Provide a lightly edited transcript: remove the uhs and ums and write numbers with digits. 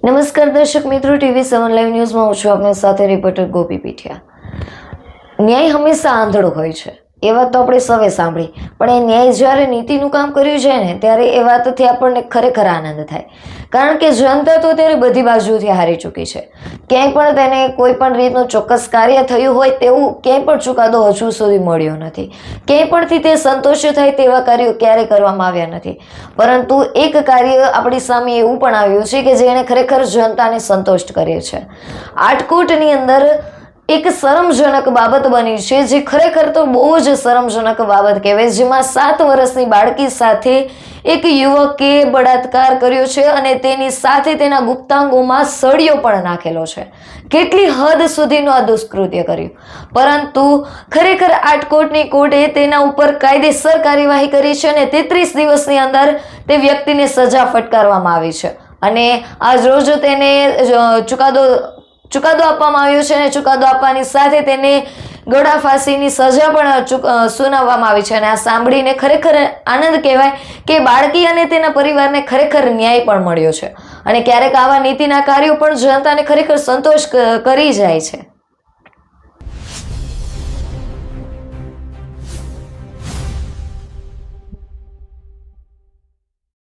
નમસ્કાર દર્શક મિત્રો, TV7 લાઈવ ન્યૂઝમાં હું છું આપની સાથે રિપોર્ટર ગોપી પીઠિયા। ન્યાય હંમેશા આંધળો હોય છે એ વાત તો આપણે સૌએ સાંભળી, પણ એ ન્યાય જ્યારે નીતિનું કામ કર્યું જાય ને ત્યારે એ વાતથી આપણને ખરેખર આનંદ થાય, કારણ કે જનતા તો ત્યારે બધી બાજુથી હારી ચૂકી છે। ક્યાંય પણ તેને કોઈ પણ રીતનું ચોક્કસ કાર્ય થયું હોય તેવું ક્યાંય પણ ચુકાદો હજુ સુધી મળ્યો નથી। ક્યાંય પણથી તે સંતોષ થાય તેવા કાર્યો ક્યારેય કરવામાં આવ્યા નથી, પરંતુ એક કાર્ય આપણી સામે એવું પણ આવ્યું છે કે જેણે ખરેખર જનતાને સંતુષ્ટ કર્યો છે। આટકોટની અંદર એક શરમજનક બાબત બની છે, જે ખરેખર તો બહુ જ શરમજનક બાબત કહેવાય, જેમાં 7 વર્ષની બાળકી સાથે એક યુવકે બળાત્કાર કર્યો છે અને તેની સાથે તેના ગુપ્તાંગોમાં સળિયો પણ નાખેલો છે। કેટલી હદ સુધીનું આ દુષ્કૃત્ય કર્યું, પરંતુ ખરેખર આટકોટની કોર્ટે તેના ઉપર કાયદેસર કાર્યવાહી કરી છે અને 33 દિવસની અંદર તે વ્યક્તિને સજા ફટકારવામાં આવી છે અને આજ રોજ તેને ચુકાદો આપવામાં આવ્યો છે અને ચુકાદો આપવાની સાથે તેને ગળા ફાંસીની સજા પણ સુનાવવામાં આવી છે અને આ સાંભળીને ખરેખર આનંદ કહેવાય કે બાળકી અને તેના પરિવારને ખરેખર ન્યાય પણ મળ્યો છે અને ક્યારેક આવા નીતિના કાર્યો પણ જનતાને ખરેખર સંતોષ કરી જાય છે।